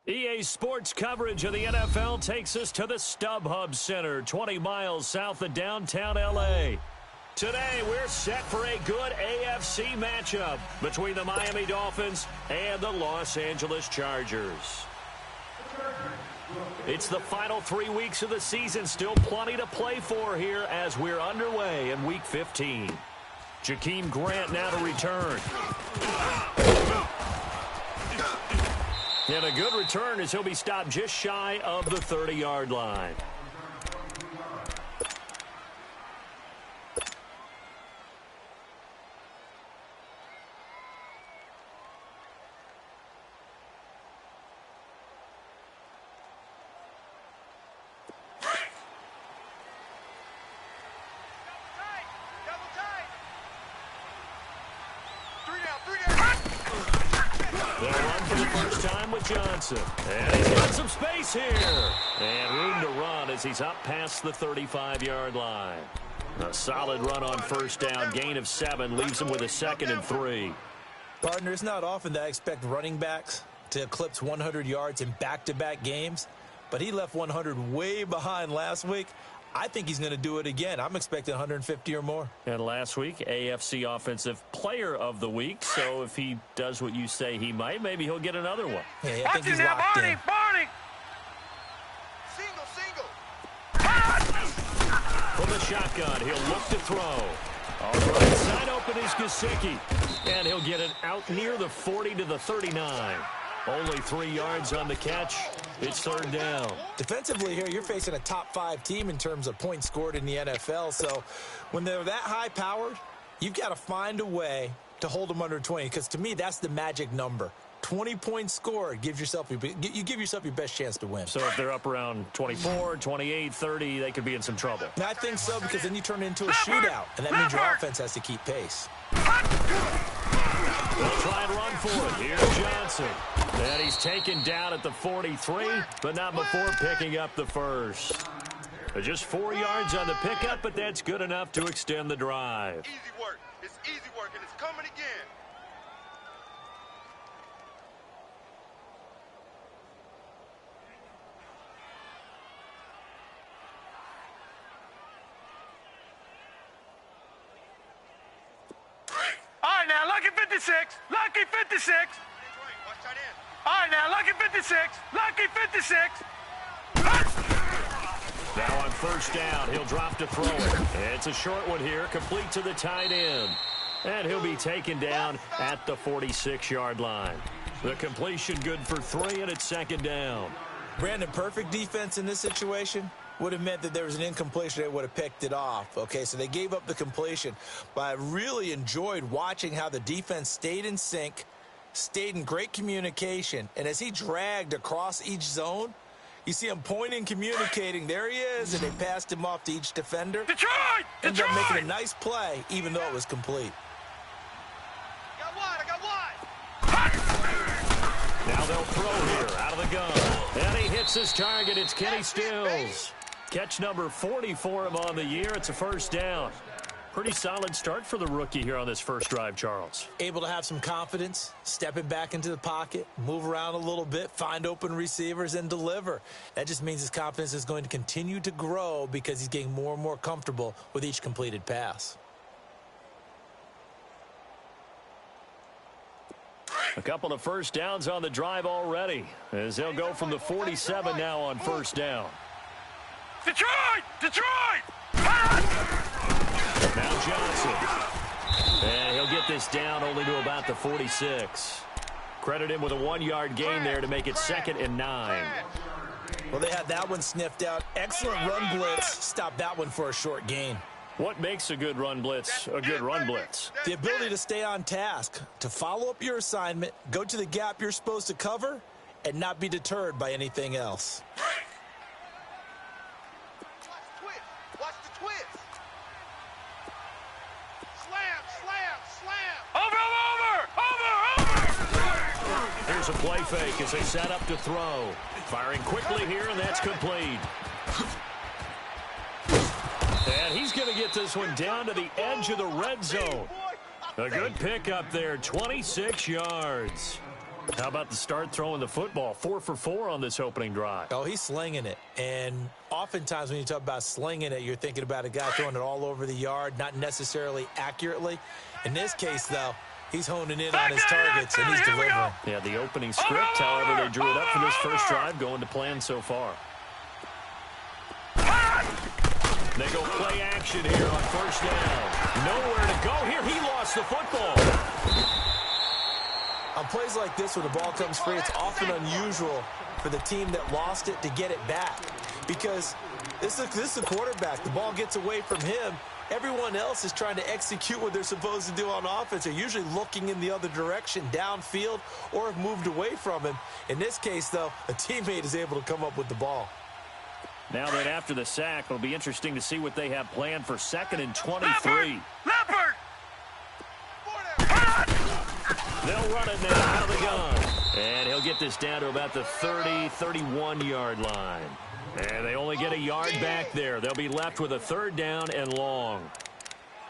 EA Sports coverage of the NFL takes us to the StubHub Center, 20 miles south of downtown L.A. Today, we're set for a good AFC matchup between the Miami Dolphins and the Los Angeles Chargers. It's the final 3 weeks of the season, still plenty to play for here as we're underway in Week 15. Jakeem Grant now to return. And a good return as he'll be stopped just shy of the 30-yard line. Johnson. And he's got some space here. And room to run as he's up past the 35-yard line. A solid run on first down. Gain of 7 leaves him with a 2nd and 3. Partner, it's not often that I expect running backs to eclipse 100 yards in back-to-back games, but he left 100 way behind last week. I think he's going to do it again. I'm expecting 150 or more. And last week, AFC Offensive Player of the Week. So if he does what you say he might, maybe he'll get another one. Yeah, I think he's locked in. Barney! From the shotgun, he'll look to throw. All right, side open is Gesicki. And he'll get it out near the 40 to the 39. Only 3 yards on the catch. It's 3rd down. Defensively here, you're facing a top-5 team in terms of points scored in the NFL. So when they're that high-powered, you've got to find a way to hold them under 20. Because to me, that's the magic number. 20 points scored, you give yourself your best chance to win. So if they're up around 24, 28, 30, they could be in some trouble. And I think so, because then you turn it into a shootout, and that means your offense has to keep pace. They'll try and run for it. Here's Johnson. And he's taken down at the 43, but not before picking up the first. Just 4 yards on the pickup, but that's good enough to extend the drive. Easy work. It's easy work, and it's coming again. All right, now, lucky 56. Lucky 56. All right, now, lucky 56. Lucky 56. Now on first down, he'll drop to throw it. It's a short one here, complete to the tight end. And he'll be taken down at the 46-yard line. The completion good for 3, and it's 2nd down. Brandon, perfect defense in this situation would have meant that there was an incompletion. They would have picked it off. Okay, so they gave up the completion. But I really enjoyed watching how the defense stayed in sync, stayed in great communication, and as he dragged across each zone, you see him pointing, communicating. There he is, and they passed him off to each defender. Detroit! Ended up making a nice play, even though it was complete. I got wide. Now they'll throw here out of the gun. And he hits his target. It's Kenny Stills. Catch number 40 for him on the year. It's a 1st down. Pretty solid start for the rookie here on this first drive, Charles. Able to have some confidence, stepping back into the pocket, move around a little bit, find open receivers, and deliver. That just means his confidence is going to continue to grow because he's getting more and more comfortable with each completed pass. A couple of first downs on the drive already, as they'll go from the 47 now on first down. Detroit! Detroit! Now Johnson. And he'll get this down only to about the 46. Credit him with a 1-yard gain there to make it 2nd and 9. Well, they had that one sniffed out. Excellent run blitz. Stop that one for a short gain. What makes a good run blitz a good run blitz? The ability to stay on task, to follow up your assignment, go to the gap you're supposed to cover, and not be deterred by anything else. Watch the twist. Slam. Over! Here's a play fake as they set up to throw. Firing quickly here, and that's complete. And he's going to get this one down to the edge of the red zone. A good pickup there, 26 yards. How about the start throwing the football? 4 for 4 on this opening drive. Oh, he's slinging it. And oftentimes when you talk about slinging it, you're thinking about a guy throwing it all over the yard, not necessarily accurately. In this case, though, he's honing in on his targets, and he's delivering. Yeah, the opening script, however, they drew it up for this first drive, going to plan so far. They go play action here on first down. Nowhere to go here. He lost the football. On plays like this, when the ball comes free, it's often unusual for the team that lost it to get it back. Because this is the quarterback. The ball gets away from him. Everyone else is trying to execute what they're supposed to do on offense. They're usually looking in the other direction, downfield, or have moved away from him. In this case, though, a teammate is able to come up with the ball. Now that after the sack, it'll be interesting to see what they have planned for 2nd and 23. Leopard! They'll run it now out of the gun. And he'll get this down to about the 30, 31-yard line. And they only get a yard back there. They'll be left with a 3rd down and long.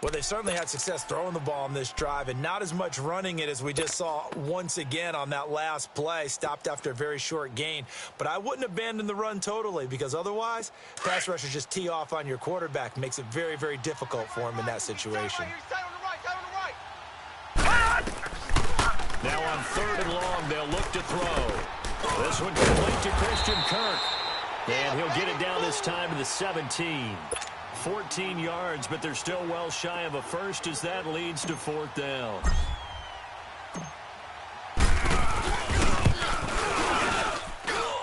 Well, they certainly had success throwing the ball on this drive, and not as much running it as we just saw once again on that last play. Stopped after a very short gain. But I wouldn't abandon the run totally, because otherwise, pass rushers just tee off on your quarterback. Makes it very, very difficult for him in that situation. Now on 3rd and long, they'll look to throw. This one complete to Christian Kirk. And he'll get it down this time to the 17. 14 yards, but they're still well shy of a first as that leads to 4th down.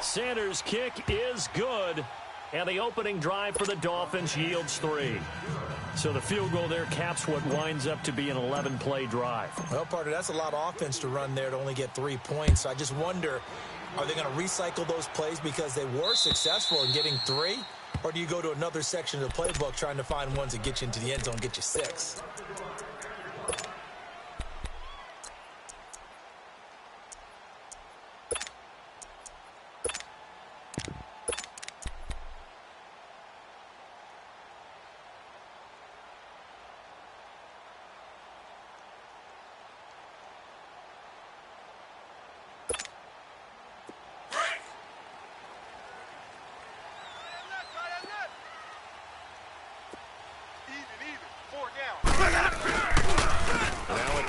Sanders' kick is good, and the opening drive for the Dolphins yields 3. So the field goal there caps what winds up to be an 11-play drive. Well, partner, that's a lot of offense to run there to only get 3 points. I just wonder, are they going to recycle those plays because they were successful in getting 3? Or do you go to another section of the playbook trying to find ones that get you into the end zone, get you 6?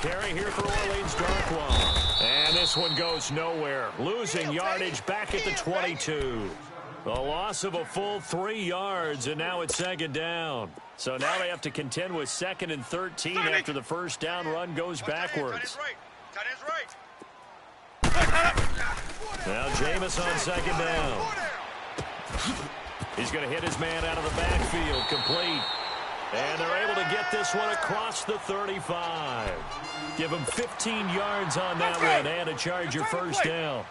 Carry here for Orleans Darkwa. And this one goes nowhere. Losing yardage back at the 22. The loss of a full 3 yards, and now it's 2nd down. So now they have to contend with 2nd and 13 after the first down run goes backwards. Now Jameis on 2nd down. He's going to hit his man out of the backfield, complete. And they're able to get this one across the 35. Give him 15 yards on that one and a Charger first down.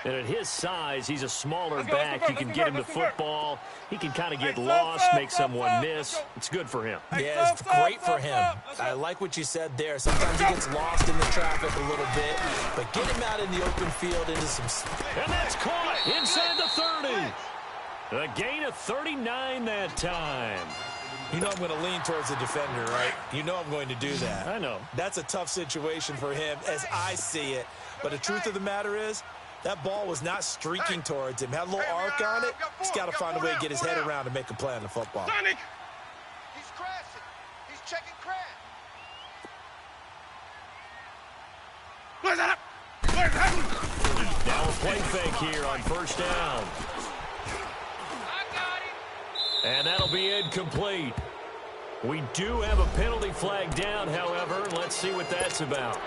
And at his size, he's a smaller back. You can get him to football. He can kind of get lost, make someone miss. It's good for him. Yeah, it's great for him. I like what you said there. Sometimes he gets lost in the traffic a little bit, but get him out in the open field into some... And that's caught inside the 30. A gain of 39 that time. You know I'm going to lean towards the defender, right? You know I'm going to do that. I know. That's a tough situation for him as I see it. But the truth of the matter is, that ball was not streaking towards him. Had a little arc on it. He's got to find a way to get his head around and make a play on the football. He's crashing. He's checking crash. Now a play fake here on first down. And that'll be incomplete. We do have a penalty flag down, however. Let's see what that's about.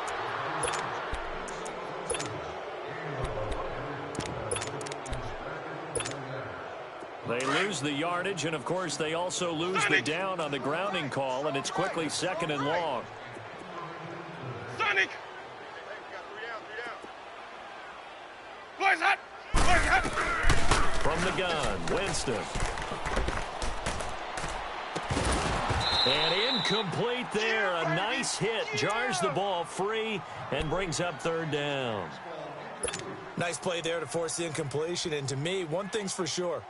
They lose the yardage, and, of course, they also lose the down on the grounding call, and it's quickly 2nd and long. Sonic! From the gun, Winston. And incomplete there. A nice hit. Jars the ball free and brings up 3rd down. Nice play there to force the incompletion. And to me, one thing's for sure.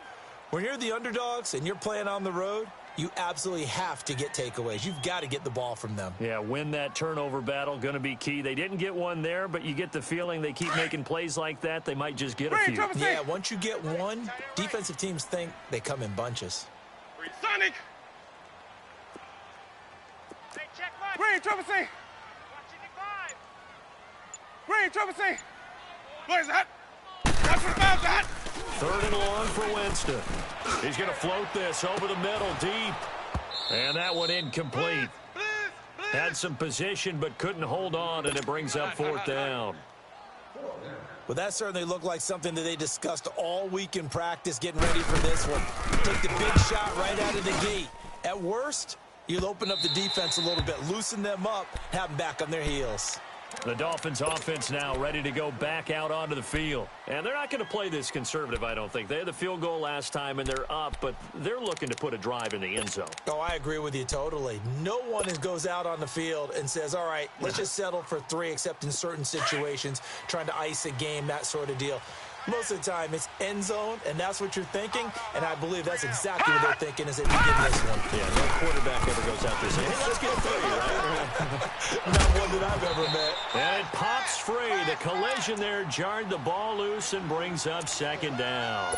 When you're the underdogs and you're playing on the road, You absolutely have to get takeaways. You've got to get the ball from them. Yeah, win that turnover battle, going to be key. They didn't get one there, but you get the feeling they keep making plays like that, they might just get a few. Yeah, once you get one, defensive teams think they come in bunches. Sonic! Green, Triple C! Green, Triple C! Where's that? That's what about that! 3rd and long for Winston. He's going to float this over the middle, deep. And that one incomplete. Had some position, but couldn't hold on, and it brings up 4th down. Well, that certainly looked like something that they discussed all week in practice, getting ready for this one. Take the big shot right out of the gate. At worst, you'll open up the defense a little bit, loosen them up, have them back on their heels. The Dolphins offense now ready to go back out onto the field. And they're not going to play this conservative, I don't think. They had the field goal last time, and they're up, but they're looking to put a drive in the end zone. Oh, I agree with you totally. No one goes out on the field and says, all right, let's just settle for 3, except in certain situations, trying to ice a game, that sort of deal. Most of the time, it's end zone, and that's what you're thinking, and I believe that's exactly what they're thinking as they begin this one. Yeah, no quarterback ever goes out there saying, hey, let's get 3, right? Not one that I've ever met. And it pops free. The collision there jarred the ball loose and brings up 2nd down.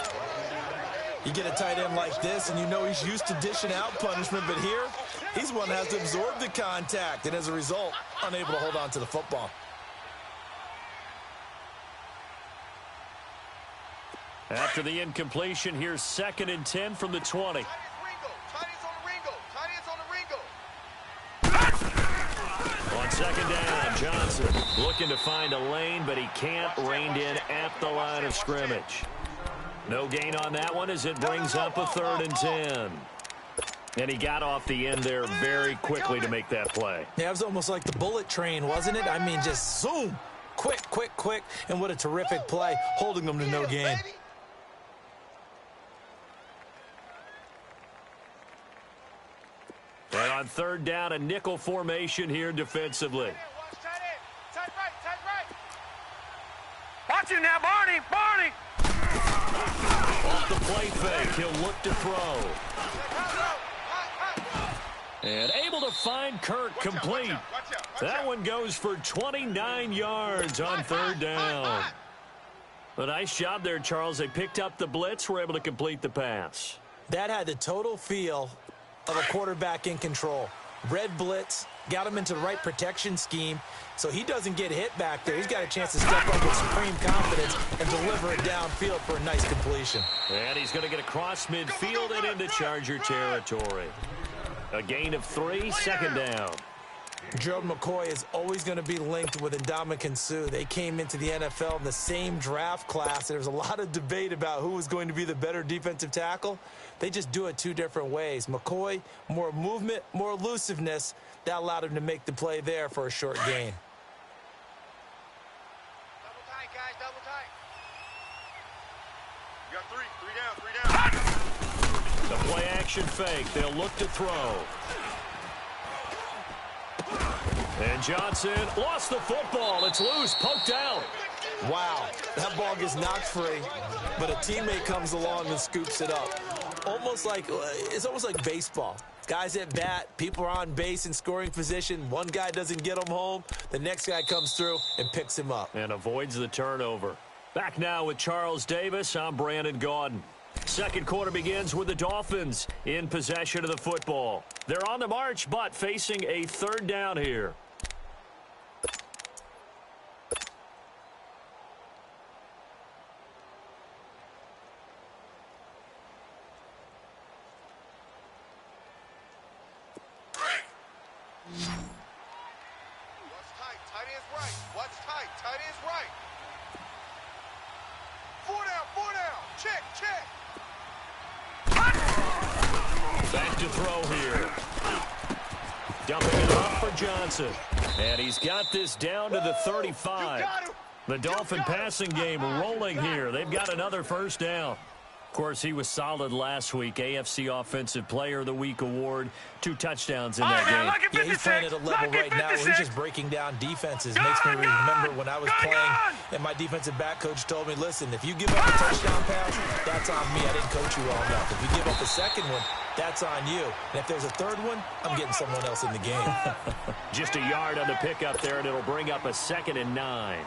You get a tight end like this, and you know he's used to dishing out punishment, but here, he's one that has to absorb the contact, and as a result, unable to hold on to the football. After the incompletion, here's 2nd and 10 from the 20. On 2nd down, Johnson looking to find a lane, but he can't. Reined in at the line of scrimmage. No gain on that one as it brings up a 3rd and 10. And he got off the end there very quickly to make that play. Yeah, it was almost like the bullet train, wasn't it? I mean, just zoom. Quick, quick, quick. And what a terrific play, holding them to no gain. And on 3rd down, a nickel formation here defensively. Watch it now, Barney! Barney! Off the play fake, he'll look to throw. And able to find Kirk complete. That one goes for 29 yards on 3rd down. A nice job there, Charles. They picked up the blitz, were able to complete the pass. That had the total feel of a quarterback in control. Red blitz, got him into the right protection scheme, so he doesn't get hit back there. He's got a chance to step up with supreme confidence and deliver it downfield for a nice completion. And he's going to get across midfield and into Charger territory. A gain of 3, 2nd down. Gerald McCoy is always going to be linked with Ndamukong Suh. They came into the NFL in the same draft class. There was a lot of debate about who was going to be the better defensive tackle. They just do it 2 different ways. McCoy, more movement, more elusiveness. That allowed him to make the play there for a short gain. Double tight, guys, double tight. You got 3 down. The play action fake. They'll look to throw. And Johnson lost the football. It's loose, poked out. Wow, that ball gets knocked free, but a teammate comes along and scoops it up. It's almost like baseball. Guys at bat, people are on base in scoring position. One guy doesn't get him home. The next guy comes through and picks him up. And avoids the turnover. Back now with Charles Davis. I'm Brandon Gaudin. 2nd quarter begins with the Dolphins in possession of the football. They're on the march, but facing a 3rd down here. What's tight? Tight end's right. What's tight? Tight end's right. 4 down, 4 down. Check, check. Back to throw here. Dumping it off for Johnson. And he's got this down to the 35. The Dolphin passing game rolling here. They've got another 1st down. Of course, he was solid last week. AFC Offensive Player of the Week award. 2 touchdowns in that game. Yeah, he's playing at a level right now where he's just breaking down defenses. Makes me remember when I was playing and my defensive back coach told me, listen, if you give up a touchdown pass, that's on me. I didn't coach you well enough. If you give up a second one, that's on you. And if there's a third one, I'm getting someone else in the game. Just a yard on the pickup there, and it'll bring up a 2nd and 9.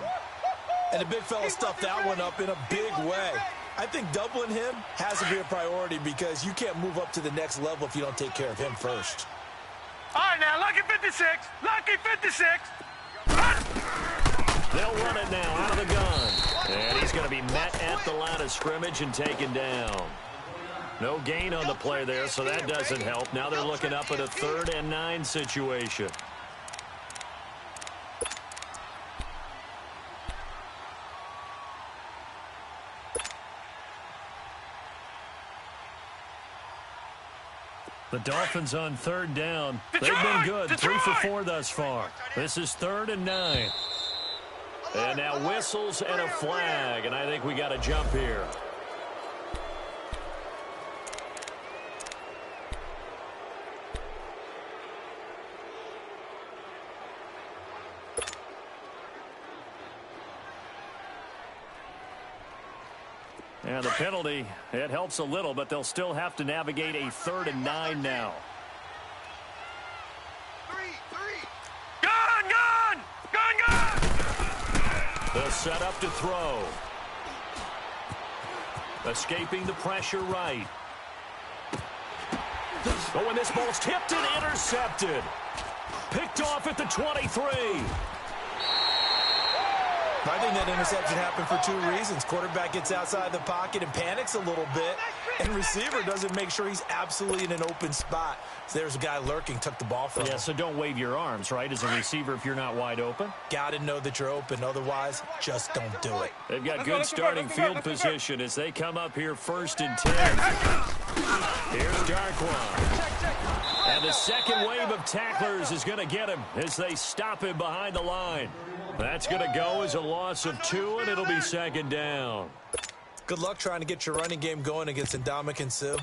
And the big fella stuffed that one up in a big way. I think doubling him has to be a priority because you can't move up to the next level if you don't take care of him first. All right, now, lucky 56. Lucky 56. They'll run it now out of the gun. And he's going to be met at the line of scrimmage and taken down. No gain on the play there, so that doesn't help. Now they're looking up at a 3rd and 9 situation. The Dolphins on 3rd down. They've been good, 3 for 4 thus far. This is 3rd and 9. And now whistles and a flag, and I think we got a jump here. And the penalty, it helps a little, but they'll still have to navigate a 3rd and 9 now. Gun! They'll set up to throw. Escaping the pressure right. Oh, and this ball's tipped and intercepted. Picked off at the 23. I think that interception happened for 2 reasons. Quarterback gets outside the pocket and panics a little bit, and receiver doesn't make sure he's absolutely in an open spot. So there's a guy lurking, took the ball from him. Yeah, so don't wave your arms, right, as a receiver if you're not wide open. Got to know that you're open. Otherwise, just don't do it. They've got good starting field position as they come up here 1st and 10. Here's Darkwan. And the second wave of tacklers is going to get him as they stop him behind the line. That's going to go as a loss of 2, and it'll be 2nd down. Good luck trying to get your running game going against Ndamukong Suh.